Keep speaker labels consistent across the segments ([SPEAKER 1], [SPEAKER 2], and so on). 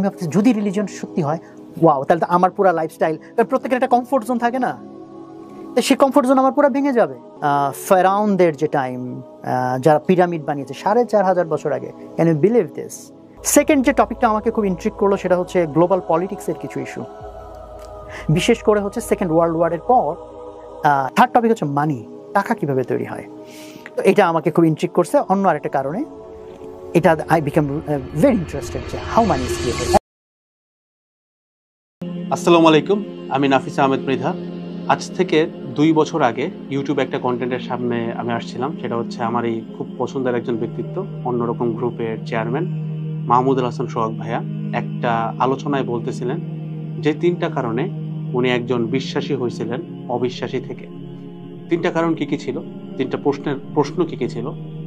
[SPEAKER 1] আমি ভাবছি যদি রিলিজন সত্যি হয়, ওয়াও, তাহলে তো আমার পুরো লাইফস্টাইল, কারণ প্রত্যেকের একটা কমফোর্ট জোন থাকে না, তো সেই কমফোর্ট জোন আমার পুরো ভেঙে যাবে। ফেরাউনদের যে টাইম, যারা পিরামিড বানিয়েছে 4500 বছর আগে, can you believe this? Second যে টপিকটা আমাকে খুব ইন্ট্রিগ করলো সেটা হচ্ছে গ্লোবাল পলিটিক্সের কিছু ইস্যু, বিশেষ করে হচ্ছে সেকেন্ড ওয়ার্ল্ড ওয়ারের পর। থার্ড টপিক হচ্ছে মানি, টাকা কিভাবে তৈরি হয়। তো এটা আমাকে খুব ইন্ট্রিগ করছে অন্য আরেকটা কারণে। এটা আই বিকাম ভেরি ইন্টারেস্টেড যে হাউ মানি ইজ ক্রিয়েটেড।
[SPEAKER 2] আসসালামু আলাইকুম, আমি নাফিস আহমেদ মৃধা। আজ থেকে 2 বছর আগে ইউটিউবে একটা কন্টেন্টের সামনে আমি আসছিলাম, সেটা হচ্ছে আমার এই খুব পছন্দের একজন ব্যক্তিত্ব, অন্যরকম গ্রুপের চেয়ারম্যান মাহমুদুল হাসান সোহাগ ভাইয়া একটা আলোচনায় বলতেছিলেন যে 3টা কারণে উনি একজন বিশ্বাসী হয়েছিলেন অবিশ্বাসী থেকে। 3টা কারণ কি কি ছিল, 3টা প্রশ্ন কি কি ছিল।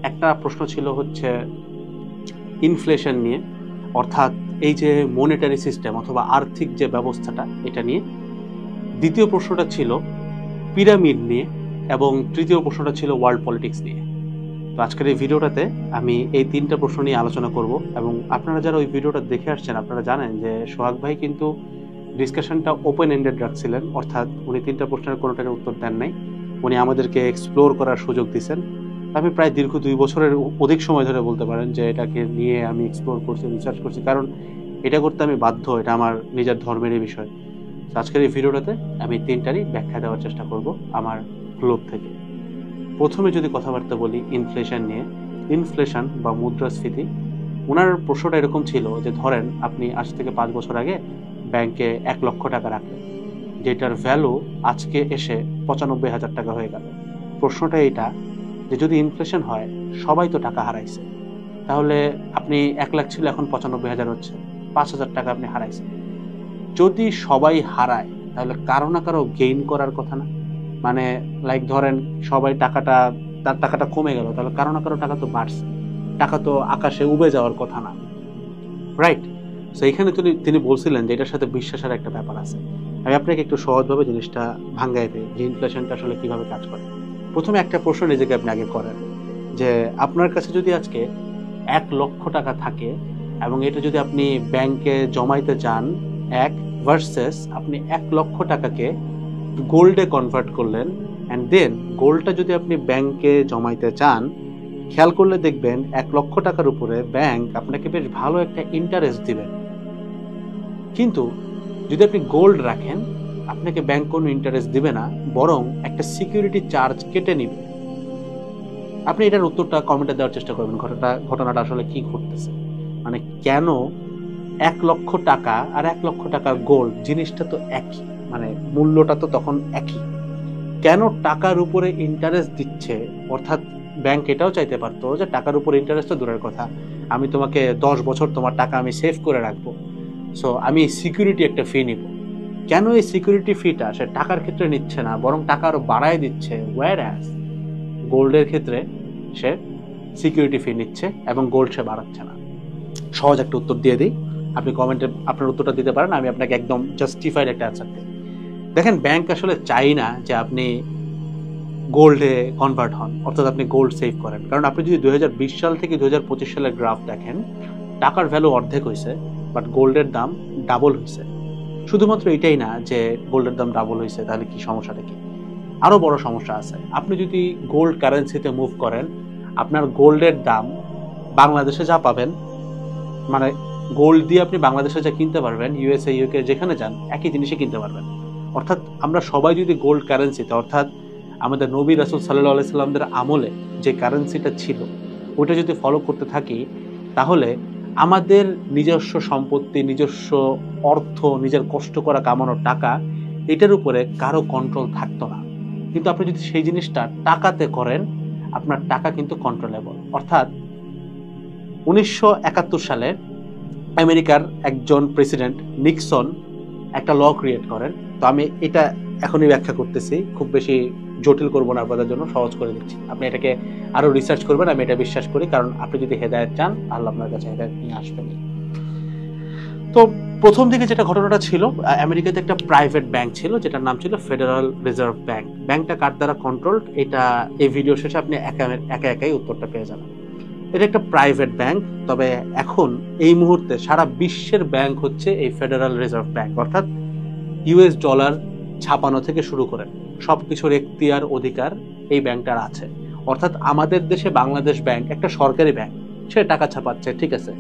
[SPEAKER 2] একটা প্রশ্ন ছিল হচ্ছে ইনফ্লেশন নিয়ে, অর্থাৎ এই যে মনিটারি সিস্টেম অথবা আর্থিক যে ব্যবস্থাটা, এটা নিয়ে। দ্বিতীয় প্রশ্নটা ছিল পিরামিড নিয়ে, এবং তৃতীয় প্রশ্নটা ছিল ওয়ার্ল্ড পলিটিক্স নিয়ে। তো আজকের এই ভিডিওটাতে আমি এই 3টা প্রশ্ন নিয়ে আলোচনা করব, এবং আপনারা যারা ওই ভিডিওটা দেখে আসছেন আপনারা জানেন যে সোহাগ ভাই কিন্তু ডিসকাশনটা ওপেন এন্ডেড রাখছিলেন, অর্থাৎ উনি 3টা প্রশ্নের কোনোটার উত্তর দেন নাই, উনি আমাদেরকে এক্সপ্লোর করার সুযোগ দিচ্ছেন। আমি প্রায় দীর্ঘ 2 বছরের অধিক সময় ধরে বলতে পারেন যে এটাকে নিয়ে আমি এক্সপ্লোর করছি, রিসার্চ করছি, কারণ এটা করতে আমি বাধ্য, এটা আমার নিজের ধর্মেরই বিষয়। আজকের এই ভিডিওটাতে আমি 3টারই ব্যাখ্যা দেওয়ার চেষ্টা করব আমার গ্লোব থেকে। প্রথমে যদি কথাবার্তা বলি ইনফ্লেশন নিয়ে, ইনফ্লেশন বা মুদ্রাস্ফীতি, ওনার প্রশ্নটা এরকম ছিল যে ধরেন আপনি আজ থেকে 5 বছর আগে ব্যাংকে 1 লক্ষ টাকা রাখলেন, যেটার ভ্যালু আজকে এসে 95,000 টাকা হয়ে গেল। প্রশ্নটা এইটা যে যদি ইনফ্লেশন হয়, সবাই তো টাকা হারাইছে, তাহলে আপনি 1 লাখ ছিল, এখন 95,000 হচ্ছে, 5,000 টাকা আপনি হারাইছেন। যদি সবাই হারায় তাহলে কারো না কারো গেইন করার কথা না? মানে লাইক ধরেন সবাই তার টাকাটা কমে গেল, তাহলে কারো না কারো টাকা তো বাড়ছে, টাকা তো আকাশে উবে যাওয়ার কথা না, রাইট? সো এইখানে তিনি বলছিলেন যে এটার সাথে বিশ্বাসের একটা ব্যাপার আছে। আমি আপনাকে একটু সহজভাবে জিনিসটা ভাঙ্গাই দিই যে ইনফ্লেশনটা আসলে কিভাবে কাজ করে। প্রথমে একটা প্রশ্ন নিজেকে আপনি আগে করেন যে আপনার কাছে যদি আজকে 1 লক্ষ টাকা থাকে এবং এটা যদি আপনি ব্যাংকে জমাইতে চান, এক ভার্সেস আপনি 1 লক্ষ টাকাকে গোল্ডে কনভার্ট করলেন, অ্যান্ড দেন গোল্ডটা যদি আপনি ব্যাংকে জমাইতে চান, খেয়াল করলে দেখবেন 1 লক্ষ টাকার উপরে ব্যাংক আপনাকে বেশ ভালো একটা ইন্টারেস্ট দিবে। কিন্তু যদি আপনি গোল্ড রাখেন, আপনাকে ব্যাংক কোনো ইন্টারেস্ট দিবে না, বরং একটা সিকিউরিটি চার্জ কেটে নিবে। আপনি এটার উত্তরটা কমেন্টে দেওয়ার চেষ্টা করবেন, ঘটনাটা আসলে কি ঘটতেছে, মানে কেন 1 লক্ষ টাকা আর 1 লক্ষ টাকার গোল্ড জিনিসটা তো একই, মানে মূল্যটা তো তখন একই, কেন টাকার উপরে ইন্টারেস্ট দিচ্ছে? অর্থাৎ ব্যাংক এটাও চাইতে পারতো যে টাকার উপরে ইন্টারেস্ট তো দূরের কথা, আমি তোমাকে 10 বছর তোমার টাকা আমি সেভ করে রাখবো, সো আমি সিকিউরিটি একটা ফি নিব। কেন এই সিকিউরিটি ফিটা সে টাকার ক্ষেত্রে নিচ্ছে না, বরং টাকা আরো বাড়ায় দিচ্ছে, whereas গোল্ডের ক্ষেত্রে সে সিকিউরিটি ফি নিচ্ছে এবং গোল্ড সে বাড়াচ্ছে না? সহজ একটা উত্তর দিয়ে দিই, আপনি কমেন্টে আপনার উত্তরটা দিতে পারেন, আমি আপনাকে একদম জাস্টিফাইড একটা অ্যান্সার দিই। দেখেন, ব্যাংক আসলে চাই না যে আপনি গোল্ডে কনভার্ট হন, অর্থাৎ আপনি গোল্ড সেভ করেন, কারণ আপনি যদি 2020 সাল থেকে 2025 সালের গ্রাফ দেখেন, টাকার ভ্যালু অর্ধেক হয়েছে, বাট গোল্ডের দাম ডাবল হয়েছে। শুধুমাত্র এটাই না যে গোল্ডের দাম ডাবল হয়েছে, তাহলে কি সমস্যাটা কি? আরো বড় সমস্যা আছে। আপনি যদি গোল্ড কারেন্সিতে মুভ করেন, আপনার গোল্ডের দাম বাংলাদেশে যা পাবেন, মানে গোল্ড দিয়ে আপনি বাংলাদেশে যা কিনতে পারবেন, ইউএসএ ইউকে যেখানে যান একই জিনিসই কিনতে পারবেন। অর্থাৎ আমরা সবাই যদি গোল্ড কারেন্সিতে, অর্থাৎ আমাদের নবী রাসূল সাল্লাল্লাহু আলাইহি সাল্লামদের আমলে যে কারেন্সিটা ছিল ওটা যদি ফলো করতে থাকি, তাহলে আমাদের নিজস্ব সম্পত্তি, নিজস্ব অর্থ, নিজের কষ্ট করা কামানোর টাকা, এটার উপরে কারো কন্ট্রোল থাকতো না। কিন্তু আপনি যদি সেই জিনিসটা টাকাতে করেন, আপনার টাকা কিন্তু কন্ট্রোলেবল। অর্থাৎ 1971 সালে আমেরিকার একজন প্রেসিডেন্ট নিক্সন একটা ল ক্রিয়েট করেন। তো আমি এটা এখনই ব্যাখ্যা করতেছি, খুব বেশি জটিল করবো না, আপনাদের জন্য সহজ করে দিচ্ছি। আপনি এটাকে আরো রিসার্চ করবেন, আমি এটা বিশ্বাস করি, কারণ আপনি যদি হেদায়েত চান, আল্লাহ আপনার কাছে হেদায়েত নিয়ে আসবেন। তো প্রথম দিকে যেটা ঘটনাটা ছিল, আমেরিকাতে একটা প্রাইভেট ব্যাংক ছিল যেটার নাম ছিল ফেডারেল রিজার্ভ ব্যাংক। ব্যাংকটা কার দ্বারা কন্ট্রোলড, এটা এই ভিডিও শেষে আপনি একা একাই উত্তরটা পেয়ে যাবেন। এটা একটা প্রাইভেট ব্যাংক, তবে এখন এই মুহূর্তে সারা বিশ্বের ব্যাংক হচ্ছে এই ফেডারেল রিজার্ভ ব্যাংক, অর্থাৎ ইউএস ডলার ছাপানো থেকে শুরু করে সবকিছুর এখতিয়ার অধিকার এই ব্যাংকটার আছে। অর্থাৎ আমাদের দেশে বাংলাদেশ ব্যাংক একটা সরকারি ব্যাংক, সে টাকা ছাপাচ্ছে, ঠিক আছে,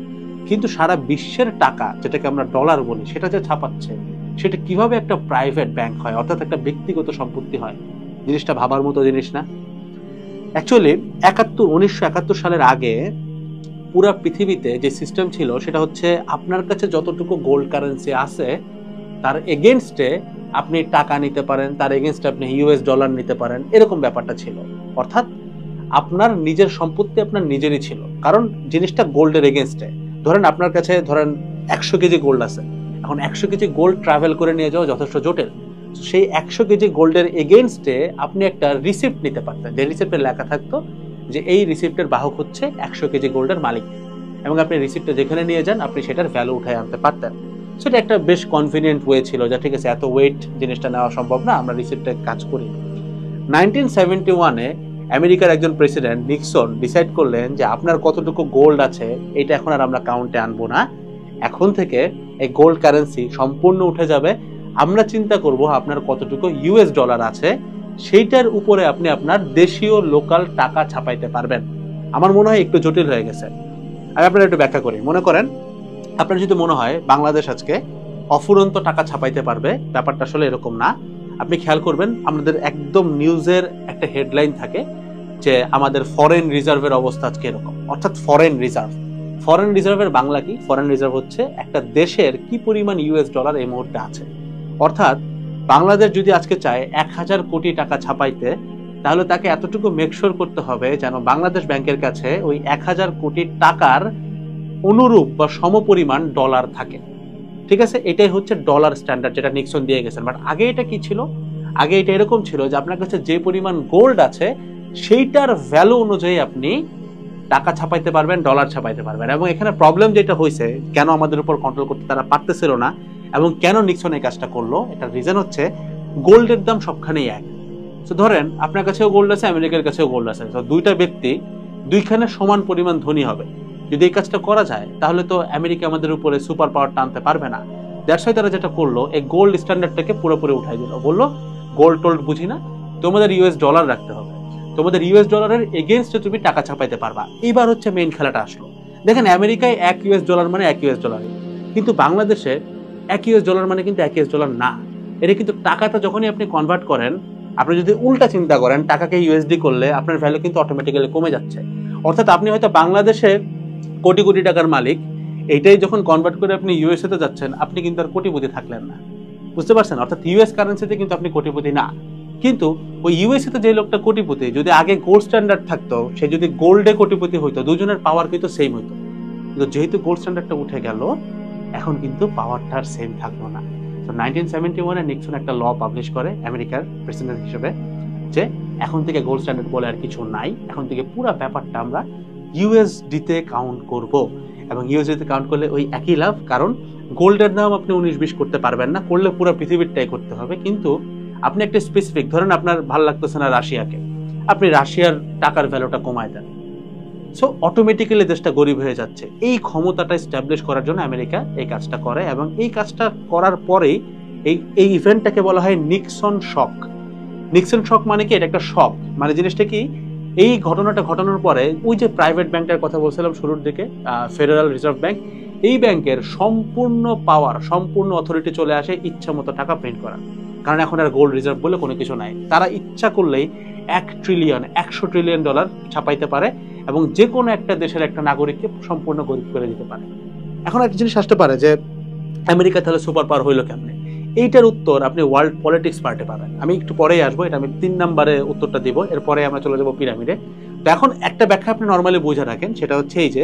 [SPEAKER 2] কিন্তু সারা বিশ্বের টাকা যেটাকে আমরা ডলার বলি সেটা যে ছাপাচ্ছে সেটা কিভাবে একটা প্রাইভেট ব্যাংক হয়, অর্থাৎ একটা ব্যক্তিগত সম্পত্তি হয়? জিনিসটা ভাবার মতো জিনিস না? অ্যাকচুয়ালি 1971 সালের আগে পুরো পৃথিবীতে যে সিস্টেম ছিল সেটা হচ্ছে আপনার কাছে যতটুকু গোল্ড কারেন্সি আছে তার এগেনস্টে আপনি টাকা নিতে পারেন, তার এগেনস্টে আপনি ইউএস ডলার নিতে পারেন, এরকম ব্যাপারটা ছিল। অর্থাৎ আপনার নিজের সম্পত্তি আপনার নিজেরই ছিল, কারণ জিনিসটা গোল্ডের এগেনস্টে। ধরেন আপনার কাছে 100 কেজি গোল্ড আছে, এখন 100 কেজি গোল্ড ট্রাভেল করে নিয়ে যাওয়া যথেষ্ট জটিল। সেই 100 কেজি গোল্ডের এগেনস্টে আপনি একটা রিসিপ্ট নিতে পারতেন, যে রিসিপ্টে লেখা থাকতো যে এই রিসিপ্টের বাহক হচ্ছে 100 কেজি গোল্ডের মালিক, এবং আপনি রিসিপ্টটা যেখানে নিয়ে যান আপনি সেটার ভ্যালু উঠায় আনতে পারতেন। সেটা একটা বেশ কনভিনিয়েন্ট ওয়ে ছিল, যে ঠিক আছে এত ওয়েট জিনিসটা নেওয়া সম্ভব না, আমরা রিসিপ্টে কাজ করি। 1971-এ আমেরিকার একজন প্রেসিডেন্ট নিক্সন ডিসাইড করলেন যে আপনার কতটুকু গোল্ড আছে এটা এখন আর আমরা কাউন্টে আনবো না, এখন থেকে এই গোল্ড কারেন্সি সম্পূর্ণ উঠে যাবে, আমরা চিন্তা করব আপনার কতটুকু ইউএস ডলার আছে, সেইটার উপরে আপনি আপনার দেশীয় লোকাল টাকা ছাপাইতে পারবেন। আমার মনে হয় একটু জটিল হয়ে গেছে, আমি আপনার একটু ব্যাখ্যা করি। মনে করেন আপনার যদি মনে হয় বাংলাদেশ আজকে অফুরন্ত টাকা ছাপাইতে পারবে, ব্যাপারটা আসলে এরকম না। আপনি খেয়াল করবেন আমাদের একদম নিউজের একটা হেডলাইন থাকে যে আমাদের ফরেন রিজার্ভের অবস্থা আজকে এরকম, অর্থাৎ ফরেন রিজার্ভের বাংলা কি? ফরেন রিজার্ভ হচ্ছে একটা দেশের কি পরিমাণ ইউএস ডলার এই মুহূর্তে আছে। অর্থাৎ বাংলাদেশ যদি আজকে চায় 1000 কোটি টাকা ছাপাইতে, তাহলে তাকে এতটুকু মেকশোর করতে হবে যেন বাংলাদেশ ব্যাংকের কাছে ওই 1000 কোটি টাকার অনুরূপ বা সমপরিমাণ ডলার থাকে, ঠিক আছে? এটাই হচ্ছে ডলার স্ট্যান্ডার্ড যেটা নিক্সন দিয়ে গেছেন। বাট আগে এটা কি ছিল? আগে এটা এরকম ছিল যে আপনার কাছে যে পরিমাণ গোল্ড আছে সেইটার ভ্যালু অনুযায়ী আপনি টাকা ছাপাইতে পারবেন, ডলার ছাপাইতে পারবেন। এবং এখানে প্রবলেম যেটা হয়েছে, কেন আমাদের উপর কন্ট্রোল করতে তারা পারতেছিল না এবং কেন নিক্সন এই কাজটা করলো, এটার রিজন হচ্ছে গোল্ডের দাম সবখানেই এক। তো ধরেন আপনার কাছেও গোল্ড আছে, আমেরিকার কাছেও গোল্ড আছে, তো দুইটা ব্যক্তি দুইখানে সমান পরিমাণ ধনী হবে। যদি এই কাজটা করা যায় তাহলে তো আমেরিকা আমাদের উপরে সুপার পাওয়ার টানতে পারবে না। দ্যাটস ওয়াই তারা যেটা করলো, এই গোল্ড স্ট্যান্ডার্ডটাকে পুরোপুরি উঠাই দিল, বললো গোল্ড টোল্ড বুঝি না, তোমাদের ইউএস ডলার রাখতে হবে, তোমাদের ইউএস ডলারের এগেইনস্টে তুমি টাকা ছাপাইতে পারবা। এইবার হচ্ছে মেইন খেলাটা আসলো। দেখেন আমেরিকায় 1 ইউএস ডলার মানে 1 ইউএস ডলার, কিন্তু বাংলাদেশে 1 ইউএস ডলার মানে কিন্তু 1 ইউএস ডলার না। এটা কিন্তু টাকাটা যখনই আপনি কনভার্ট করেন, আপনি যদি উল্টা চিন্তা করেন টাকাকে ইউএসডি করলে আপনার ভ্যালু কিন্তু অটোমেটিক্যালি কমে যাচ্ছে। অর্থাৎ আপনি হয়তো বাংলাদেশে কোটি কোটি টাকার মালিক, এইটাই যখন কনভার্ট করে আপনি ইউএসএ তে যাচ্ছেন আপনি কিন্তু আর কোটিপতি থাকলেন না, বুঝতে পারছেন? অর্থাৎ ইউএস কারেন্সিতে কিন্তু আপনি কোটিপতি না, কিন্তু ওই ইউএসএ তে যে লোকটা কোটিপতি, যদি আগে গোল্ড স্ট্যান্ডার্ড থাকতো, সে যদি গোল্ডে কোটিপতি হইতো, দুজনের পাওয়ার কিন্তু সেম হইতো। কিন্তু যেহেতু গোল্ড স্ট্যান্ডার্ডটা উঠে গেল, এখন কিন্তু পাওয়ারটা আর সেম থাকলো না। তো 1971-এ নিক্সন একটা ল পাবলিশ করে আমেরিকার প্রেসিডেন্ট হিসেবে, যে এখন থেকে গোল্ড স্ট্যান্ডার্ড বলে আর কিছু নাই, এখন থেকে পুরো ব্যাপারটা আমরা ইউএসডিতে কাউন্ট করব। এবং ইউএসডিতে কাউন্ট করলে ওই একই লাভ, কারণ গোল্ডের দাম আপনি 19-20 করতে পারবেন না, করলে পুরো পৃথিবীরটাই করতে হবে। কিন্তু আপনি একটা স্পেসিফিক, ধরেন আপনার ভালো লাগতেছে না রাশিয়াকে, আপনি রাশিয়ার টাকার ভ্যালুটা কমায় দেন, সো অটোমেটিক্যালি দেশটা গরিব হয়ে যাচ্ছে। এই ক্ষমতাটা এস্টাবলিশ করার জন্য আমেরিকা এই কাজটা করে, এবং এই কাজটা করার পরেই এই ইভেন্টটাকে বলা হয় নিক্সন শক। নিক্সন শক মানে কি? এটা একটা শক, মানে জিনিসটা কি, এই ঘটনাটা ঘটানোর পরে ওই যে প্রাইভেট ব্যাংকটার কথা বলছিলাম শুরুর দিকে, ফেডারেল রিজার্ভ ব্যাংক, এই ব্যাংকের সম্পূর্ণ পাওয়ার, সম্পূর্ণ অথরিটি চলে আসে ইচ্ছা মতো টাকা প্রিন্ট করা। কারণ এখন আর গোল্ড রিজার্ভ বলে কোনো কিছু নাই, তারা ইচ্ছা করলেই 1 ট্রিলিয়ন 100 ট্রিলিয়ন ডলার ছাপাইতে পারে এবং যে কোনো একটা দেশের একটা নাগরিককে সম্পূর্ণ গরিব করে দিতে পারে। এখন একটা জিনিস আসতে পারে যে আমেরিকা তাহলে সুপার পাওয়ার হইলো কেমনে? এইটার উত্তর আপনি ওয়ার্ল্ড পলিটিক্স পার্টে পাবেন। আমি একটু পরেই আসবো, এটা আমি 3 নম্বরে উত্তরটা দিব, এরপরে আমরা চলে যাবো পিরামিডে। তো এখন একটা ব্যাখ্যা আপনি নর্মালি বুঝে রাখেন, সেটা হচ্ছে এই যে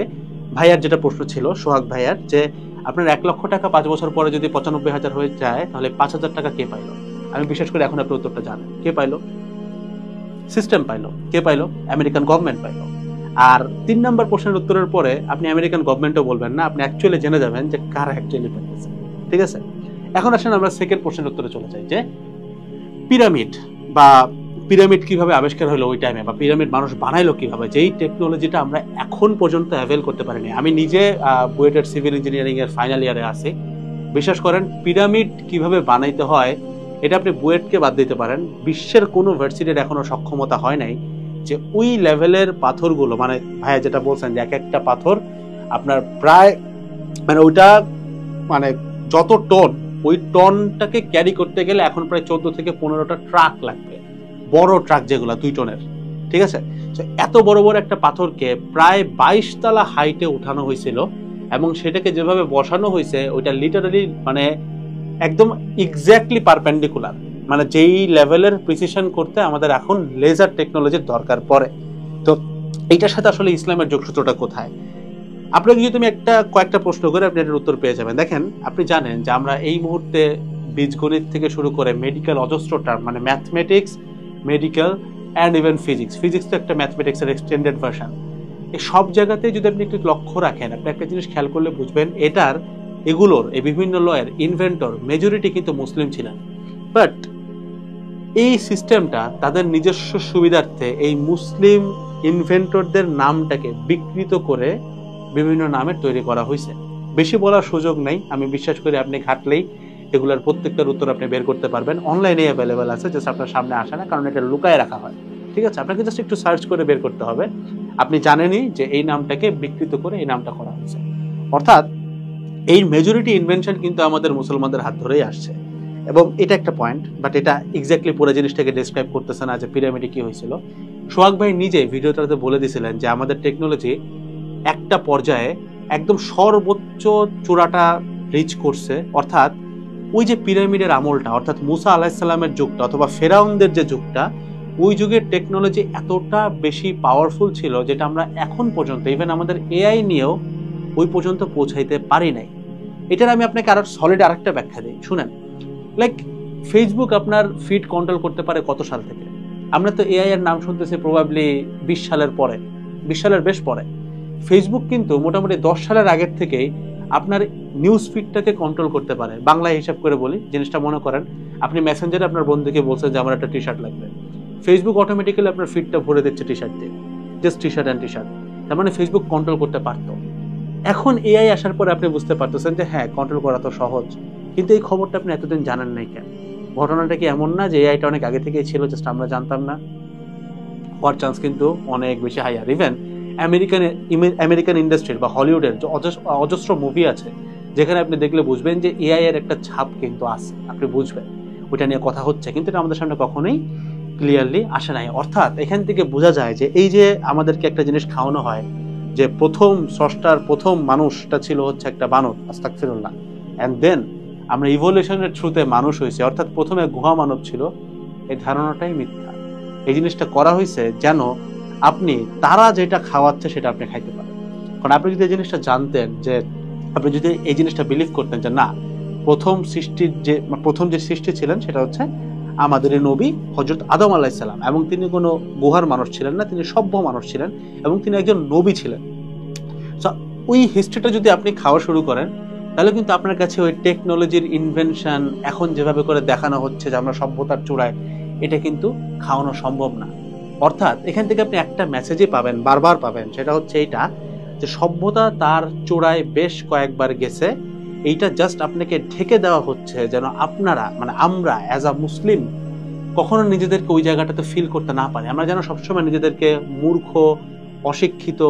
[SPEAKER 2] ভাইয়ার যেটা প্রশ্ন ছিল, সোহাগ ভাইয়ার, যে আপনার 1 লক্ষ টাকা 5 বছর পরে যদি 95,000 হয়ে যায় তাহলে 5,000 টাকা কে পাইলো? আমি বিশেষ করে এখন আপনি উত্তরটা জানেন, কে পাইলো? সিস্টেম পাইলো। কে পাইলো? আমেরিকান গভর্নমেন্ট পাইলো। আর 3 নম্বর প্রশ্নের উত্তরের পরে আপনি আমেরিকান গভর্নমেন্টও বলবেন না, আপনি অ্যাকচুয়ালি জেনে যাবেন যে কারা অ্যাকচুয়ালি পাইতেছে, ঠিক আছে? এখন আসেন আমরা সেকেন্ড প্রশ্নের উত্তরে চলে যাই, যে পিরামিড বা পিরামিড কিভাবে আবিষ্কার হলো ওই টাইমে, বা পিরামিড মানুষ বানাইলো কিভাবে, যেই টেকনোলজিটা আমরা এখন পর্যন্ত অ্যাভেল করতে পারিনি। আমি নিজে বুয়েটের সিভিল ইঞ্জিনিয়ারিং এর ফাইনাল ইয়ারে আছি। বিশ্বাস করেন, পিরামিড কিভাবে বানাইতে হয় এটা আপনি বুয়েটকে বাদ দিতে পারেন, বিশ্বের কোনো ভার্সিটির এখনো সক্ষমতা হয় নাই যে ওই লেভেলের পাথরগুলো, মানে ভাইয়া যেটা বলছেন যে এক একটা পাথর আপনার প্রায় মানে ওইটা মানে যত টন, ওই টনটাকে ক্যারি করতে গেলে এখন প্রায় 14 থেকে 15টা ট্রাক লাগবে, বড় ট্রাক যেগুলো 2 টনের, ঠিক আছে। এত বড় বড় একটা পাথরকে প্রায় 22 তলা হাইটে উঠানো হয়েছিল, এবং সেটাকে যেভাবে বসানো হয়েছে ওইটা লিটারালি মানে একদম এক্স্যাক্টলি পারপেন্ডিকুলার, মানে যেই লেভেলের প্রিসিশন করতে আমাদের এখন লেজার টেকনোলজির দরকার পড়ে। তো এইটার সাথে আসলে ইসলামের যোগসূত্রটা কোথায়? আপনাকে যদি আমি কয়েকটা প্রশ্ন করে আপনি এটার উত্তর পেয়ে যাবেন। দেখেন, আপনি জানেন যে আমরা এই মুহূর্তে বীজগণিত থেকে শুরু করে মেডিকেল অজস্র টার্ম, মানে mathematics, medical and even physics তো একটা ম্যাথমেটিক্সের এক্সটেন্ডেড ভার্সন। এই সব জায়গাতে যদি আপনি একটু লক্ষ্য রাখেন, আপনি একটা জিনিস খেয়াল করলে বুঝবেন, এগুলোর এই বিভিন্ন লয়ের ইনভেন্টর মেজরিটি কিন্তু মুসলিম ছিলেন। বাট এই সিস্টেমটা তাদের নিজস্ব সুবিধার্থে এই মুসলিম ইনভেন্টরদের নামটাকে বিকৃত করে বিভিন্ন নামে তৈরি করা হয়েছে। বেশি বলার সুযোগ নেই, আমি বিশ্বাস করি আপনি ঘাটলেই এগুলোর প্রত্যেকটার উত্তর আপনি বের করতে পারবেন। অনলাইনে অ্যাভেলেবেল আছে, জাস্ট আপনার সামনে আসে না, কারণ এটা লুকায় রাখা হয়, ঠিক আছে। আপনাকে জাস্ট একটু সার্চ করে বের করতে হবে। আপনি জানেনই যে এই নামটাকে বিকৃত করে এই নামটা করা হয়েছে, অর্থাৎ এই মেজরিটি ইনভেনশন কিন্তু আমাদের মুসলমানদের হাত ধরেই আসছে। এবং এটা একটা পয়েন্ট, বাট এটা এক্স্যাক্টলি পুরো জিনিসটাকে ডিসক্রাইব করতেছে না যে পিরামিডে কি হয়েছিল। সোহাগ ভাই নিজে ভিডিওটাতে বলে দিয়েছিলেন যে আমাদের টেকনোলজি একটা পর্যায়ে একদম সর্বোচ্চ চূড়াটা রিচ করছে, অর্থাৎ ওই যে পিরামিডের আমলটা, অর্থাৎ মুসা আলাইহিসসালামের যুগটা অথবা ফেরাউনদের যে যুগটা, ওই যুগের টেকনোলজি এতটা বেশি পাওয়ারফুল ছিল যেটা আমরা এখন পর্যন্ত ইভেন আমাদের এআই নিয়েও ওই পর্যন্ত পৌঁছাইতে পারি নাই। এটার আমি আপনাকে আরো সলিড আরেকটা ব্যাখ্যা দিই, শুনেন। লাইক ফেসবুক আপনার ফিড কন্ট্রোল করতে পারে কত সাল থেকে? আমরা তো এআই এর নাম শুনতেছি প্রবাবলি 20 সালের পরে, 20 সালের বেশ পরে। ফেসবুক কিন্তু মোটামুটি 10 সালের আগের থেকেই আপনার নিউজ ফিডটাকে কন্ট্রোল করতে পারে। বাংলায় হিসাব করে বলি, জিনিসটা মনে করেন আপনি মেসেঞ্জারে আপনার বন্ধুকে বলছেন যে আমার একটা টি শার্ট লাগবে, ফেসবুক অটোমেটিক্যালি আপনার ফিডটা ভরে দিচ্ছে টি শার্ট দিয়ে, just T shirt and T shirt. তার মানে ফেসবুক কন্ট্রোল করতে পারতো। এখন এআই আসার পরে আপনি বুঝতে পারতেছেন যে হ্যাঁ, কন্ট্রোল করা তো সহজ, কিন্তু এই খবরটা আপনি এতদিন জানেন নাই কেন? ঘটনাটা কি এমন না যে এআইটা অনেক আগে থেকেই ছিল, জাস্ট আমরা জানতাম না? হওয়ার চান্স কিন্তু অনেক বেশি হাইয়ার। ইভেন আমেরিকান ইন্ডাস্ট্রির বা হলিউডের যে অজস্র মুভি আছে, যেখানে আপনি দেখলে বুঝবেন যে এআই এর একটা ছাপ কিন্তু আছে, আপনি বুঝবেন ওইটা নিয়ে কথা হচ্ছে, কিন্তু এটা আমাদের সামনে কখনোই ক্লিয়ারলি আসে নাই। অর্থাৎ এখান থেকে বোঝা যায় যে এই যে আমাদেরকে একটা জিনিস খাওয়ানো হয় যে প্রথম স্রষ্টার প্রথম মানুষটা ছিল হচ্ছে একটা বানর, আস্তাগফিরুল্লাহ, এন্ড দেন আমরা ইভলিউশনের থ্রুতে মানুষ হয়েছে, অর্থাৎ প্রথমে গুহা মানব ছিল, এই ধারণাটাই মিথ্যা। এই জিনিসটা করা হয়েছে যেন আপনি তারা যেটা খাওয়াচ্ছে সেটা আপনি খাইতে পারেন। কারণ আপনি যদি এই জিনিসটা জানতেন, যে আপনি যদি এই জিনিসটা বিলিভ করতেন যে না, প্রথম যে সৃষ্টি ছিলেন সেটা হচ্ছে আমাদের নবী হযরত আদম আলাইহিস সালাম, এবং তিনি কোনো গুহার মানুষ ছিলেন না, তিনি সভ্য মানুষ ছিলেন এবং তিনি একজন নবী ছিলেন। সো ওই হিস্ট্রিটা যদি আপনি খাওয়া শুরু করেন, তাহলে কিন্তু আপনার কাছে ওই টেকনোলজির ইনভেনশন এখন যেভাবে করে দেখানো হচ্ছে যে আমরা সভ্যতার চূড়ায়, এটা কিন্তু খাওয়ানো সম্ভব না। অর্থাৎ এখান থেকে আপনি একটা মেসেজই পাবেন, বারবার পাবেন, সেটা হচ্ছে এইটা যে সভ্যতা তার চূড়ায় বেশ কয়েকবার গেছে, এইটা জাস্ট আপনাকে ঢেকে দেওয়া হচ্ছে যেন আপনারা মানে আমরা অ্যাজ আ মুসলিম কখনো নিজেদেরকে ওই জায়গাটাতে ফিল করতে না পারি। আমরা যেন সবসময় নিজেদেরকে মূর্খ, অশিক্ষিত,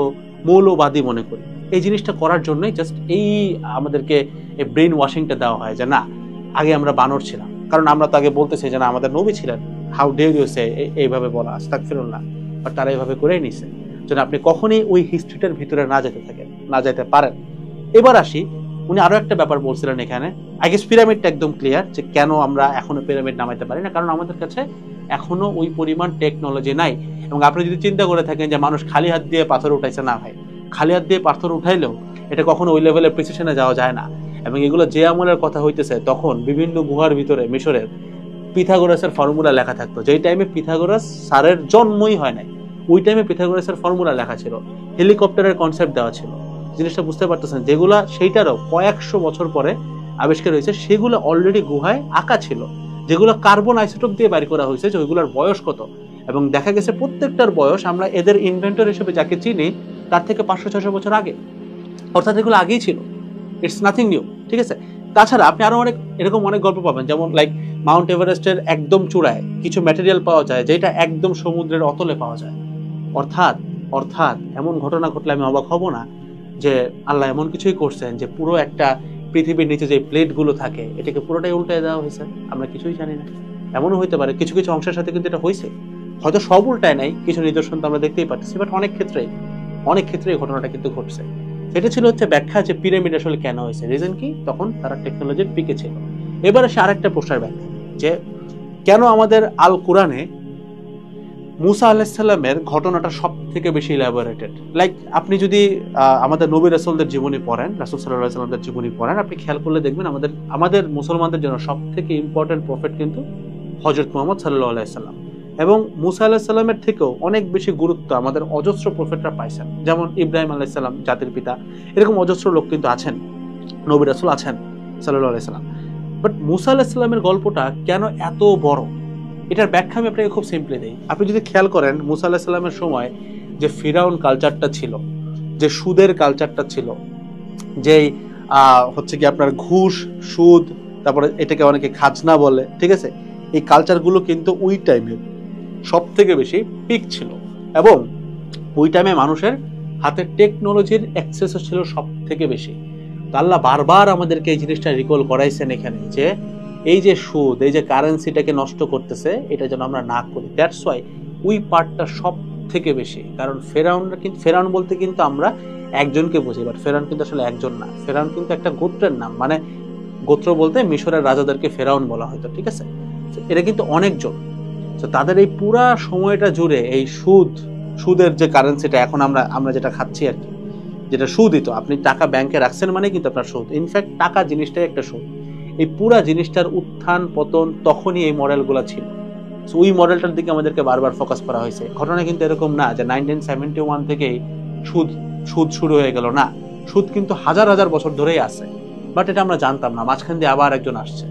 [SPEAKER 2] মৌলবাদী মনে করি। এই জিনিসটা করার জন্যই জাস্ট এই আমাদেরকে এই ব্রেন ওয়াশিংটা দেওয়া হয় যে না, আগে আমরা বানর ছিলাম, কারণ আমরা তো আগে বলতেছি যে না আমাদের নবী ছিলেন, হাউ ডেয়ার ইউ সে, এইভাবে বলা, আস্তাগফিরুল্লাহ। বাট তারা এইভাবে করেই নিছে যেন আপনি কখনই ওই হিস্ট্রিটার ভিতরে না যেতে পারেন। এবার আসি, উনি আরো একটা ব্যাপার বলছিলেন এখানে, আই গেস পিরামিডটা একদম ক্লিয়ার যে কেন আমরা এখনো পিরামিড নামাইতে পারি না, কারণ আমাদের কাছে এখনো ওই পরিমাণ টেকনোলজি নাই। এবং আপনি যদি চিন্তা করে থাকেন যে মানুষ খালি হাত দিয়ে পাথর উঠাইছে, না ভাই, খালি হাত দিয়ে পাথর উঠাইলেও এটা কখনো ওই লেভেলের প্রিসিশনে যাওয়া যায় না। এবং এগুলো যে আমলের কথা হইতেছে, তখন বিভিন্ন গুহার ভিতরে মিশরের পিথাগোরাসের ফর্মুলা লেখা থাকতো, যেই টাইমে পিথাগোরাস স্যারের জন্মই হয় নাই, ওই টাইমে পিথাগোরাসের ফর্মুলা লেখা ছিল, হেলিকপ্টারের কনসেপ্ট দেওয়া ছিল। জিনিসটা বুঝতে পারতেছেন, যেগুলা সেইটারও কয়েকশো বছর পরে আবিষ্কার হয়েছে, সেগুলো অলরেডি গুহায় আঁকা ছিল, যেগুলো কার্বন আইসোটোপ দিয়ে বাইর করা হয়েছে, যে ওইগুলোর বয়স কত এবং দেখা গেছে প্রত্যেকটার বয়স আমরা এদের ইনভেন্টর হিসেবে যাকে চিনি তার থেকে 500-600 বছর আগে, অর্থাৎ এগুলো আগেই ছিল, ইটস নাথিং নিউ। ঠিক আছে, তাছাড়া আপনি আরো এরকম অনেক গল্প পাবেন, যেমন লাইক মাউন্ট এভারেস্টের একদম চূড়ায় কিছু ম্যাটেরিয়াল পাওয়া যায় যেটা একদম সমুদ্রের অতলে পাওয়া যায়। অর্থাৎ এমন ঘটনা ঘটলে আমি অবাক হব না যে আল্লাহ এমন কিছুই করছেন যে পুরো একটা পৃথিবীর নিচে যে প্লেটগুলো থাকে এটাকে পুরোটাই উল্টে দেওয়া হয়েছে, আমরা কিছুই জানি না। এমনও হইতে পারে কিছু কিছু অংশের সাথে কিন্তু এটা হয়েছে, হয়তো সব উল্টায় নাই, কিছু নিদর্শন তো আমরা দেখতেই পাচ্ছি, বাট অনেক ক্ষেত্রে এই ঘটনাটা কিন্তু ঘটছে। সেটা ছিল হচ্ছে ব্যাখ্যা যে পিরামিড আসলে কেন হয়েছে, রিজন কি, তখন তারা টেকনোলজির পিকে ছিল। এবারে সে আরেকটা প্রশ্নের ব্যাখ্যা যে কেন আমাদের আল কোরআনে মুসা আলাইহিস সালামের ঘটনাটা সব থেকে বেশি ইলাবোরেটেড। লাইক আপনি যদি আমাদের নবী রাসূলদের জীবনী পড়েন, রাসূল সাল্লাল্লাহু আলাইহি ওয়াসাল্লামের জীবনী পড়েন, আপনি খেয়াল করলে দেখবেন আমাদের মুসলমানদের জন্য সব থেকে ইম্পর্টেন্ট প্রফেট কিন্তু হযরত মুহাম্মদ সাল্লাল্লাহু আলাইহি সাল্লাম, এবং মুসা আলাইহিস সালামের থেকেও অনেক বেশি গুরুত্ব আমাদের অজস্র প্রফেটরা পাইছেন, যেমন ইব্রাহিম আলাইহিস সালাম জাতির পিতা, এরকম অজস্র লোক কিন্তু আছেন, নবী রাসূল আছেন সাল্লাল্লাহু আলাইহি সাল্লাম। বাট মুসা আলাইহিস সালামের গল্পটা কেন এত বড়, এটার ব্যাখ্যা আমি আপনাকে খুব সিম্পলি দিই। আপনি যদি খেয়াল করেন মুসা আলাইহিস সালামের সময় যে ফিরাউন কালচারটা ছিল, যে সুদের কালচারটা ছিল, যেই হচ্ছে কি আপনার ঘুষ, সুদ, তারপরে এটাকে অনেকে খাজনা বলে, ঠিক আছে, এই কালচারগুলো কিন্তু ওই টাইমে সব থেকে বেশি পিক ছিল, এবং ওই টাইমে মানুষের হাতে টেকনোলজির অ্যাক্সেসও ছিল সব থেকে বেশি। তো আল্লাহ বারবার আমাদেরকে এই জিনিসটা রিকল করাইছেন এখানে যে এই যে সুদ, এই যে কারেন্সিটাকে নষ্ট করতেছে, এটা যেন আমরা না করি। দ্যাটস ওয়াই ওই পার্টটা সব থেকে বেশি, কারণ ফেরাউন বলতে কিন্তু আমরা একজনকে বুঝি, বাট ফেরাউন কিন্তু আসলে একজন না, ফেরাউন কিন্তু একটা গোত্রের নাম, মানে গোত্র বলতে মিশরের রাজাদেরকে ফেরাউন বলা হতো, ঠিক আছে, এটা কিন্তু অনেকজন। তো তাদের এই পুরা সময়টা জুড়ে এই সুদের যে কারেন্সিটা এখন আমরা যেটা খাচ্ছি আর কি, যেটা সুদই, তো আপনি টাকা ব্যাংকে রাখছেন মানে কিন্তু আপনার সুদ, ইনফ্যাক্ট টাকা জিনিসটাই একটা সুদ। এই পুরা জিনিসটার উত্থান পতন তখনই এই মডেলগুলো ছিল, ওই মডেলটার দিকে আমাদেরকে বারবার ফোকাস করা হয়েছে। ঘটনা কিন্তু এরকম না যে 1971 থেকেই সুদ শুরু হয়ে গেল, না, সুদ কিন্তু হাজার হাজার বছর ধরেই আছে, বাট এটা আমরা জানতাম না, মাঝখান দিয়ে আবার একজন আসছে।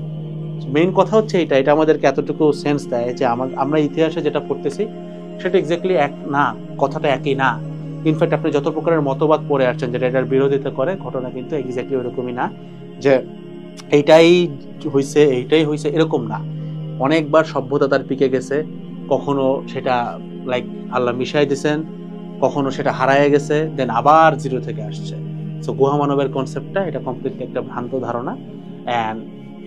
[SPEAKER 2] মেইন কথা হচ্ছে এটা আমাদেরকে এতটুকু সেন্স দেয় যে আমরা ইতিহাসে যেটা পড়তেছি সেটা এক্স্যাক্টলি এক না, কথাটা একই না। ইনফ্যাক্ট আপনি যত প্রকারের মতবাদ পড়ে আসছেন যেটা এটার বিরোধিতা করে, ঘটনা কিন্তু এক্স্যাক্টলি ওরকমই না যে এইটাই হয়েছে এরকম না। অনেকবার সভ্যতা তার পিকে গেছে, কখনো সেটা লাইক আল্লাহ মিশাই দিয়েছেন, কখনো সেটা হারায় গেছে, দেন আবার জিরো থেকে আসছে। সো গুহা মানবের কনসেপ্টটা এটা কমপ্লিটলি একটা ভ্রান্ত ধারণা, অ্যান্ড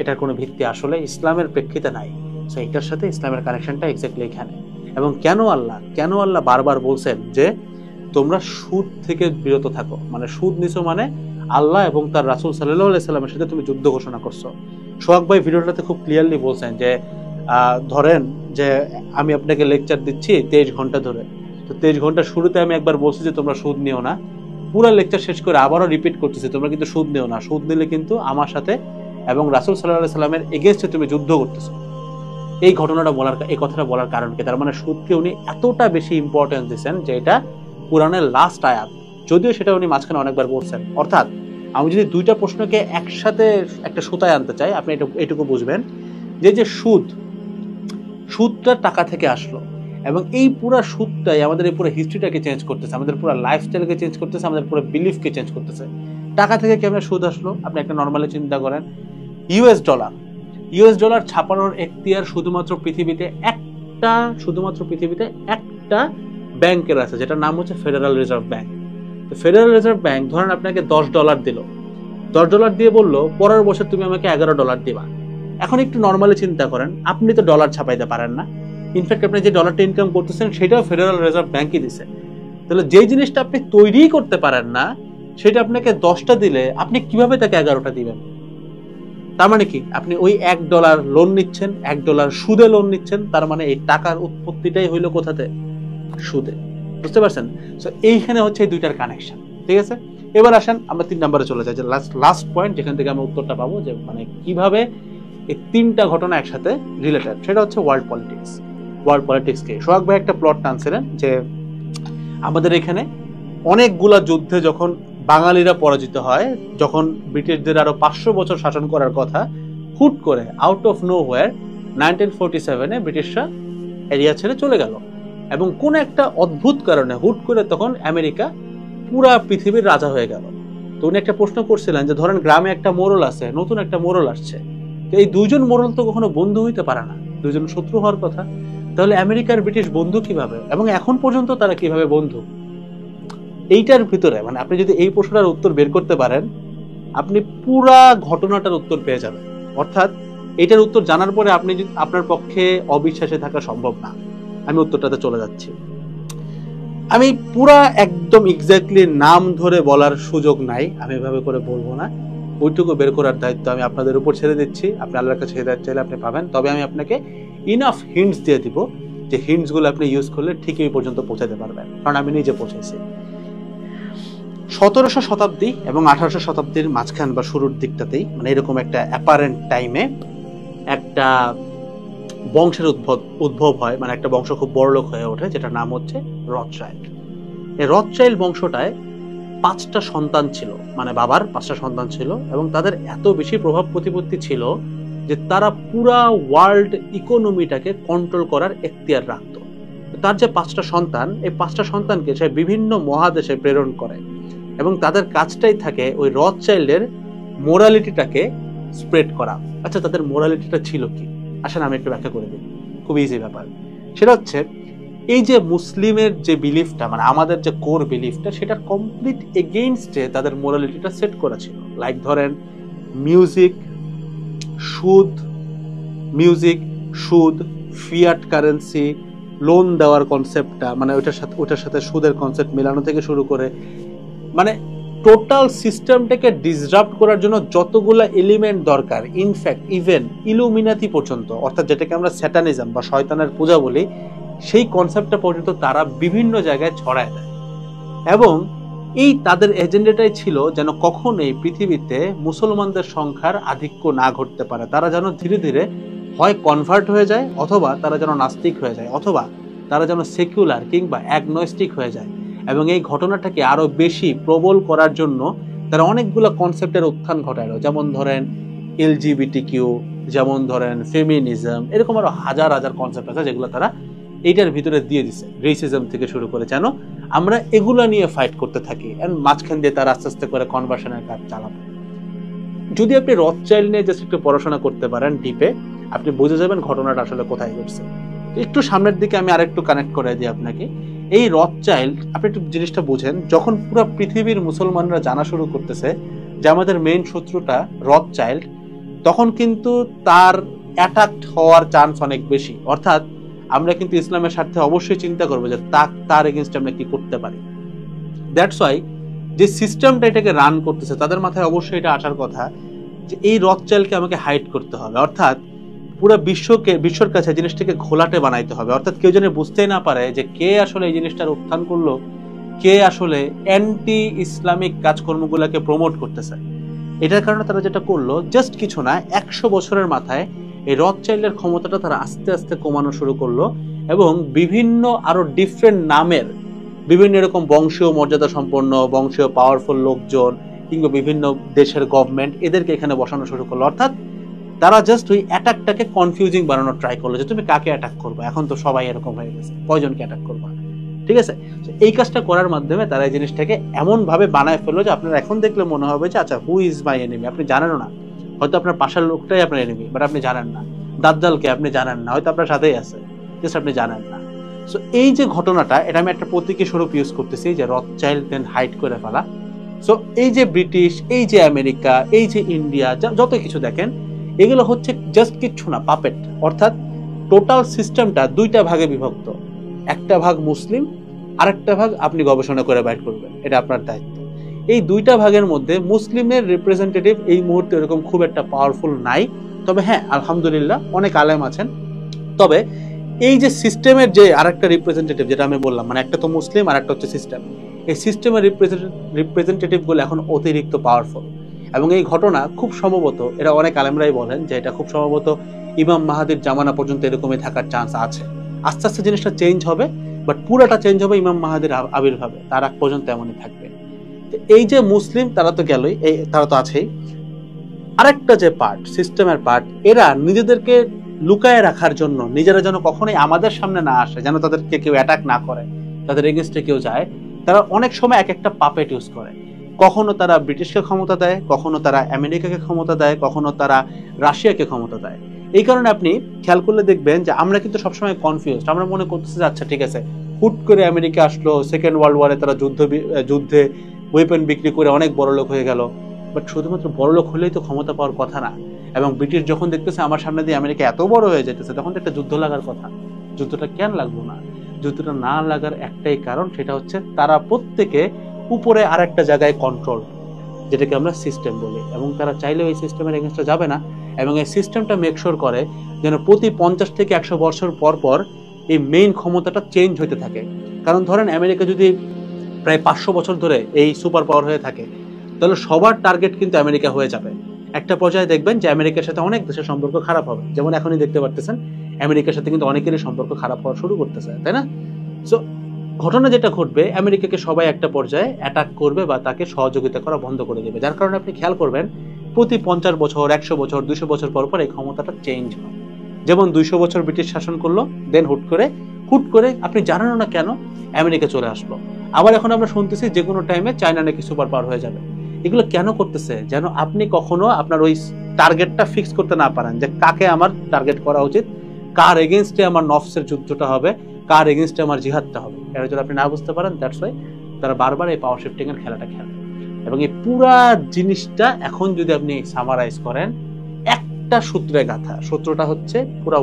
[SPEAKER 2] এটার কোনো ভিত্তি আসলে ইসলামের প্রেক্ষিতে নাই। সো এটার সাথে ইসলামের কানেকশনটা এক্স্যাক্টলি এখানে। এবং কেন আল্লাহ বারবার বলছেন যে তোমরা সুদ থেকে বিরত থাকো, মানে সুদ নিছো মানে আল্লাহ এবং তার রাসূল সাল্লাল্লাহু আলাইহি সাল্লামের সাথে তুমি যুদ্ধ ঘোষণা করছো। সোহাগ ভাই ভিডিওটাতে খুব ক্লিয়ারলি বলছেন যে ধরেন যে আমি আপনাকে লেকচার দিচ্ছি 23 ঘন্টা ধরে, তো 23 ঘন্টা শুরুতে আমি একবার বলছি যে তোমরা সুদ নিও না, পুরো লেকচার শেষ করে আবারও রিপিট করতেছি তোমরা কিন্তু সুদ নিও না, সুদ নিলে কিন্তু আমার সাথে এবং রাসূল সাল্লাল্লাহু আলাইহি সাল্লামের এগেইনস্টে তুমি যুদ্ধ করতেছো। এই কথাটা বলার কারণ কি, তার মানে সুদকে উনি এতটা বেশি ইম্পর্টেন্স দিচ্ছেন যে এটা কুরআনের লাস্ট আয়াত, যদিও সেটা উনি মাঝখানে অনেকবার বলছেন। অর্থাৎ আমি যদি দুইটা প্রশ্নকে একসাথে একটা সুতায় আনতে চাই, আপনি এটুকু বুঝবেন যে সুদটা টাকা থেকে আসলো, এবং এই পুরো সুদটাই আমাদের এই পুরো হিস্ট্রিটাকে চেঞ্জ করতেছে, আমাদের পুরো লাইফস্টাইলকে চেঞ্জ করতেছে, আমাদের পুরো বিলিফকে চেঞ্জ করতেছে। টাকা থেকে কেমন সুদ আসলো আপনি একটা নর্মালি চিন্তা করেন, ইউএস ডলার ছাপানোর এখতিয়ার শুধুমাত্র পৃথিবীতে একটা ব্যাংকের আছে, যেটার নাম হচ্ছে ফেডারেল রিজার্ভ ব্যাংক। তো ফেডারেল রিজার্ভ ব্যাংক ধরেন আপনাকে $10 দিল, $10 দিয়ে বললো পরের বছর তুমি আমাকে $11 দিবা। এখন একটু নর্মালি চিন্তা করেন, আপনি তো ডলার ছাপাইতে পারেন না, ইনফ্যাক্ট আপনি যে ডলারটা ইনকাম করতেছেন সেটাও ফেডারেল রিজার্ভ ব্যাংকই দিছে। তাহলে যে জিনিসটা আপনি তৈরি করতে পারেন না সেটা আপনাকে 10টা দিলে আপনি কিভাবে তাকে 11টা দিবেন? তার মানে কি, আপনি ওই $1 লোন নিচ্ছেন, $1 সুদে লোন নিচ্ছেন, তার মানে এই টাকার উৎপত্তিটাই হইলো কোথাতে? সুদে। বুঝতে পারছেন? সো এইখানে হচ্ছে এই দুইটার কানেকশন, ঠিক আছে। এবার আসেন আমরা 3 নম্বরে চলে যাই, যে লাস্ট পয়েন্ট যেখান থেকে আমরা উত্তরটা পাবো যে মানে কিভাবে এই 3টা ঘটনা একসাথে রিলেটেড, সেটা হচ্ছে ওয়ার্ল্ড পলিটিক্সকে সোহাগ ভাই একটা প্লট টানছিলেন যে আমাদের এখানে অনেকগুলা যুদ্ধে যখন বাঙালিরা পরাজিত হয়, যখন ব্রিটিশদের আরো 500 বছর শাসন করার কথা, হুট করে আউট অফ নো হোয়ার 1947-এ ব্রিটিশরা এরিয়া ছেড়ে চলে গেল, এবং কোন একটা অদ্ভুত কারণে হুট করে তখন আমেরিকা পুরা পৃথিবীর রাজা হয়ে গেল। তো উনি একটা প্রশ্ন করছিলেন যে ধরেন গ্রামে একটা মোড়ল আছে, নতুন একটা মোড়ল আসছে, তো এই দুইজন মোড়ল তো কখনো বন্ধু হইতে পারে না, দুইজন শত্রু হওয়ার কথা। তাহলে আমেরিকার ব্রিটিশ বন্ধু কিভাবে, এবং এখন পর্যন্ত তারা কিভাবে বন্ধু? এইটার ভিতরে মানে আপনি যদি এই প্রশ্নটার উত্তর বের করতে পারেন, আপনি পুরা ঘটনাটার উত্তর পেয়ে যাবেন। অর্থাৎ এটার উত্তর জানার পরে আপনি আপনার পক্ষে অবিশ্বাসে থাকা সম্ভব না। আমি উত্তরটাতে চলে যাচ্ছি। আমি পুরা একদম এক্স্যাক্টলি নাম ধরে বলার সুযোগ নাই, আমি এভাবে করে বলবো না। ওইটুকু বের করার দায়িত্ব আমি আপনাদের উপর ছেড়ে দিচ্ছি। আপনি আল্লাহর কাছে হেদায়েত চাইলে আপনি পাবেন। তবে আমি আপনাকে ইনাফ হিন্টস দিয়ে দিব, যে হিন্টস গুলো আপনি ইউজ করলে ঠিক এই পর্যন্ত পৌঁছাতে পারবেন, কারণ আমি নিজে পৌঁছেছি। 1700 শতাব্দী এবং 1800 শতাব্দীর মাঝখান বা শুরুর দিকটাতেই, মানে এরকম একটা অ্যাপারেন্ট টাইমে একটা বংশের উদ্ভব হয়, মানে একটা বংশ খুব বড়লোক হয়ে ওঠে, যেটার নাম হচ্ছে রথচাইল্ড। এই রথচাইল্ড বংশটায় 5টা সন্তান ছিল, মানে বাবার 5টা সন্তান ছিল, এবং তাদের এত বেশি প্রভাব প্রতিপত্তি ছিল যে তারা পুরা ওয়ার্ল্ড ইকোনমিটাকে কন্ট্রোল করার এখতিয়ার রাখত। তার যে 5টা সন্তান, এই 5টা সন্তানকে সে বিভিন্ন মহাদেশে প্রেরণ করে, এবং তাদের কাজটাই থাকে ওই রথচাইল্ডের মোরালিটিটাকে স্প্রেড করা। আচ্ছা, তাদের মোরালিটিটা ছিল কি? আসলে আমি একটু ব্যাখ্যা করে দিই, খুব ইজি ব্যাপার। সেটা হচ্ছে এই যে মুসলিমের যে বিলিফটা, মানে আমাদের যে কোর বিলিফটা, সেটার কমপ্লিট এগেইনস্টে তাদের মোরালিটিটা সেট করা ছিল। লাইক ধরেন মিউজিক, সুদ, ফিয়াট কারেন্সি, লোন দেওয়ার কনসেপ্টটা, মানে ওটার সাথে সুদের কনসেপ্ট মেলানো থেকে শুরু করে, মানে টোটাল সিস্টেমটাকে ডিসরাপ্ট করার জন্য যতগুলা এলিমেন্ট দরকার, ইনফ্যাক্ট ইভেন ইলুমিনাতি পর্যন্ত, অর্থাৎ যেটাকে আমরা স্যাটানিজম বা শয়তানের পূজা বলি, সেই কনসেপ্টটা পর্যন্ত তারা বিভিন্ন জায়গায় ছড়ায় দেয়। এবং এই তাদের এজেন্ডাটাই ছিল যেন কখনোই পৃথিবীতে মুসলমানদের সংখ্যার আধিক্য না ঘটতে পারে। তারা যেন ধীরে ধীরে হয় কনভার্ট হয়ে যায়, অথবা তারা যেন নাস্তিক হয়ে যায়, অথবা তারা যেন সেকুলার কিংবা অ্যাগনস্টিক হয়ে যায়। এবং এই ঘটনাটাকে আরো বেশি প্রবল করার জন্য তারা অনেকগুলো কনসেপ্টের উত্থান ঘটালো, যেমন ধরেন এলজিবিটিকিউ, যেমন ধরেন ফেমিনিজম, এরকম আরো হাজার হাজার কনসেপ্ট আছে যেগুলো তারা এইটার ভিতরে দিয়ে দিছে, রেসিজম থেকে শুরু করে, যেন আমরা এগুলা নিয়ে ফাইট করতে থাকি। এন্ড মাঝখান দিয়ে তারা আস্তে আস্তে করে কনভার্সনের কাজ চালাবে। যদি আপনি রথচাইল্ড নিয়ে জাস্ট একটু পড়াশোনা করতে পারেন ডিপে, আপনি বুঝে যাবেন ঘটনাটা আসলে কোথায় ঘটছে। একটু সামনের দিকে আমি আরেকটু কানেক্ট করে দিই আপনাকে। এই রথচাইল্ড, আপনি একটু জিনিসটা বুঝেন, যখন পুরো পৃথিবীর মুসলমানরা জানা শুরু করতেছে যে আমাদের মেইন শত্রুটা রথচাইল্ড, তখন কিন্তু তার অ্যাটাক হওয়ার চান্স অনেক বেশি। অর্থাৎ আমরা কিন্তু ইসলামের স্বার্থে অবশ্যই চিন্তা করবো যে তার এগেইনস্টে আমরা কি করতে পারি। দ্যাটস ওয়াই যে সিস্টেমটা এটাকে রান করতেছে, তাদের মাথায় অবশ্যই এটা আসার কথা যে এই রথচাইল্ডকে আমাকে হাইড করতে হবে, অর্থাৎ পুরো বিশ্বর কাছে জিনিসটাকে ঘোলাটে বানাইতে হবে। অর্থাৎ কেউ যেন বুঝতেই না পারে যে কে আসলে এই জিনিসটার উত্থান করলো, কে আসলে অ্যান্টি ইসলামিক কাজকর্মগুলোকে প্রমোট করতেছে। এটার কারণে তারা যেটা করলো, জাস্ট কিছু না, 100 বছরের মাথায় এই রথচাইল্ডের ক্ষমতাটা তারা আস্তে আস্তে কমানো শুরু করলো, এবং বিভিন্ন আরো ডিফারেন্ট নামের বিভিন্ন এরকম বংশীয় মর্যাদা সম্পন্ন, বংশীয় পাওয়ারফুল লোকজন কিংবা বিভিন্ন দেশের গভর্নমেন্ট, এদেরকে এখানে বসানো শুরু করলো। অর্থাৎ তারা জাস্ট ওই অ্যাটাকটাকে কনফিউজিং বানানোর ট্রাই করলো, যে তুমি কাকে অ্যাটাক করবে, এখন তো সবাই এরকম হয়ে গেছে, কয়জনকে অ্যাটাক করবা, ঠিক আছে। এই কাজটা করার মাধ্যমে তারা এই জিনিসটাকে এমন ভাবে বানায় ফেললো যে আপনার এখন দেখলে মনে হবে যে আচ্ছা, হু ইজ মাই এনিমি, আপনি জানেনও না, হয়তো আপনার পাশের লোকটাই আপনার এনিমি, বাট আপনি জানেন না। দাজ্জালকে আপনি জানেন না, হয়তো আপনার সাথেই আছে, জাস্ট আপনি জানেন না। সো এই যে ঘটনাটা, এটা আমি একটা প্রতীকী স্বরূপ ইউজ করতেছি, যে রথচাইল্ড দেন হাইড করে ফেলা। সো এই যে ব্রিটিশ, এই যে আমেরিকা, এই যে ইন্ডিয়া, যত কিছু দেখেন, এগুলো হচ্ছে জাস্ট কিচ্ছু না, পাপেট। অর্থাৎ টোটাল সিস্টেমটা দুইটা ভাগে বিভক্ত, একটা ভাগ মুসলিম, আরেকটা ভাগ আপনি গবেষণা করে বাইর করবেন, এটা আপনার দায়িত্ব। এই দুইটা ভাগের মধ্যে মুসলিমের রিপ্রেজেন্টেটিভ এই মুহূর্তে এরকম খুব একটা পাওয়ারফুল নাই, তবে হ্যাঁ আলহামদুলিল্লাহ অনেক আলেম আছেন। তবে এই যে সিস্টেমের যে আরেকটা রিপ্রেজেন্টেটিভ, যেটা আমি বললাম, মানে একটা তো মুসলিম আর একটা হচ্ছে সিস্টেম, এই সিস্টেমের রিপ্রেজেন্টেটিভ গুলো এখন অতিরিক্ত পাওয়ারফুল। এবং এই ঘটনা খুব সম্ভবত, এরা অনেক আলেমরাই বলেন যে এটা খুব সম্ভবত ইমাম মাহাদির জামানা পর্যন্ত এরকমই থাকার চান্স আছে। আস্তে আস্তে জিনিসটা চেঞ্জ হবে, বাট পুরাটা চেঞ্জ হবে ইমাম মাহাদির আবির্ভাবে, তার আগ পর্যন্ত এমনই থাকবে। এই যে মুসলিম, তারা তো গেলই, তারা তো আছেই। আরেকটা যে পার্ট, সিস্টেমের পার্ট, এরা নিজেদেরকে লুকায় রাখার জন্য, নিজেরা যেন কখনোই আমাদের সামনে না আসে, যেন তাদেরকে কেউ অ্যাটাক না করে, তাদের এগেনস্টে কেউ যায়, তারা অনেক সময় এক একটা পাপেট ইউজ করে। কখনো তারা ব্রিটিশকে ক্ষমতা দেয়, কখনো তারা আমেরিকাকে ক্ষমতা দেয়, কখনো তারা রাশিয়াকে ক্ষমতা দেয়। এই কারণে আপনি খেয়াল করলে দেখবেন যে আমরা কিন্তু সবসময় কনফিউজড। আমরা মনে করতেছি যে আচ্ছা ঠিক আছে, হুট করে আমেরিকা আসলো, সেকেন্ড ওয়ার্ল্ড ওয়ারে তারা যুদ্ধে ওয়েপন বিক্রি করে অনেক বড়লোক হয়ে গেল। বাট শুধুমাত্র বড়লোক হলেই তো ক্ষমতা পাওয়ার কথা না। এবং ব্রিটিশ যখন দেখতেছে আমার সামনে দিয়ে আমেরিকা এত বড় হয়ে যেতেছে, তখন তো একটা যুদ্ধ লাগার কথা। যুদ্ধটা কেন লাগলো না? যুদ্ধটা না লাগার একটাই কারণ, সেটা হচ্ছে তারা প্রত্যেকে উপরে আরেকটা জায়গায় কন্ট্রোল, যেটাকে আমরা সিস্টেম বলি, এবং তারা চাইলেও এই সিস্টেমের এগেনস্টে যাবে না। এবং এই সিস্টেমটা মেকশোর করে যেন প্রতি 50 থেকে 100 বছর পর পর এই মেইন ক্ষমতাটা চেঞ্জ হতে থাকে। কারণ ধরেন আমেরিকা যদি প্রায় 500 বছর ধরে এই সুপার পাওয়ার হয়ে থাকে, তাহলে সবার টার্গেট কিন্তু আমেরিকা হয়ে যাবে। একটা পর্যায়ে দেখবেন যে আমেরিকার সাথে অনেক দেশের সম্পর্ক খারাপ হবে, যেমন এখনই দেখতে পারতেছেন আমেরিকার সাথে কিন্তু অনেকেরই সম্পর্ক খারাপ হওয়া শুরু করতেছে, তাই না? সো ঘটনা যেটা ঘটবে, আমেরিকাকে সবাই একটা পর্যায়ে অ্যাটাক করবে বা তাকে সহযোগিতা করা বন্ধ করে দেবে। যার কারণে আপনি খেয়াল করবেন প্রতি 50 বছর, 100 বছর, 200 বছর পর পর এই ক্ষমতাটা চেঞ্জ হয়। যেমন 200 বছর ব্রিটিশ শাসন করলো, দেন হুট করে আপনি জানেন না কেন আমেরিকা চলে আসলো। আবার এখন আমরা শুনতেছি যে কোনো টাইমে চায়না নাকি সুপার পাওয়ার হয়ে যাবে। এগুলো কেন করতেছে? যেন আপনি কখনো আপনার ওই টার্গেটটা ফিক্স করতে না পারেন, যে কাকে আমার টার্গেট করা উচিত, কার এগেনস্টে আমার নফসের যুদ্ধটা হবে, কার এগেনস্টে আমার জিহাদটা হবে। এটা যদি আপনি না বুঝতে পারেন, দ্যাটস ওয়াই তারা বারবার এই পাওয়ার শিফটিং এর খেলাটা খেলে। এবং এই পুরা জিনিসটা এখন যদি আপনি সামারাইজ করেন একটা সূত্রে গাথা, সূত্রটা হচ্ছে পুরা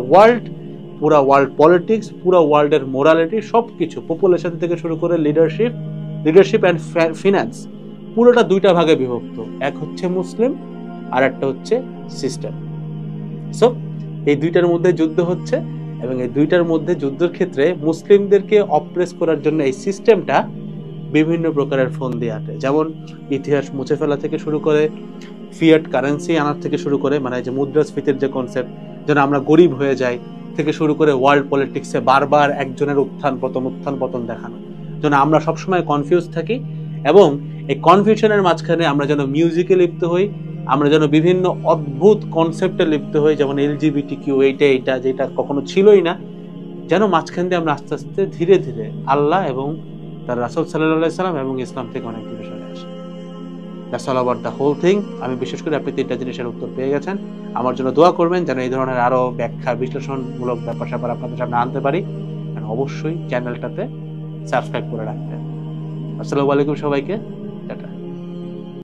[SPEAKER 2] ওয়ার্ল্ড পলিটিক্স, পুরা ওয়ার্ল্ডের মোরালিটি, সবকিছু, পপুলেশন থেকে শুরু করে লিডারশিপ অ্যান্ড ফিনান্স, পুরোটা দুইটা ভাগে বিভক্ত। এক হচ্ছে মুসলিম, আর একটা হচ্ছে সিস্টেম। সো এই দুইটার মধ্যে যুদ্ধ হচ্ছে, এবং এই দুইটার মধ্যে যুদ্ধের ক্ষেত্রে মুসলিমদেরকে অপ্রেস করার জন্য এই সিস্টেমটা বিভিন্ন প্রকারের ফোন দিয়ে আটে। যেমন ইতিহাস মুছে ফেলা থেকে শুরু করে, ফিয়াট কারেন্সি আনার থেকে শুরু করে, মানে যে মুদ্রাস্ফীতির যে কনসেপ্ট, যেন আমরা গরিব হয়ে যাই, থেকে শুরু করে ওয়ার্ল্ড পলিটিক্সে বারবার একজনের উত্থান পতন দেখানো, যেন আমরা সবসময় কনফিউজ থাকি। এবং এই কনফিউশনের মাঝখানে আমরা যেন মিউজিকে লিপ্ত হই, আমরা যেন বিভিন্ন অদ্ভুত কনসেপ্টে লিপ্ত হই, যেমন LGBTQ, এইটা যেটা কখনো ছিলই না, যেন মাঝখান দিয়ে আমরা আস্তে আস্তে ধীরে ধীরে আল্লাহ এবং তার রাসূল সাল্লাল্লাহু আলাইহি সাল্লাম এবং ইসলাম থেকে অনেক দূরে সরে আসি। That's all about the whole thing. আমি বিশেষ করে আপনি 3টা জিনিসের উত্তর পেয়ে গেছেন। আমার জন্য দোয়া করবেন যেন এই ধরনের আরো ব্যাখ্যা বিশ্লেষণমূলক ব্যাপার আপনাদের সামনে আনতে পারি। অবশ্যই চ্যানেলটাতে সাবস্ক্রাইব করে রাখবেন। আসসালামু আলাইকুম সবাইকে।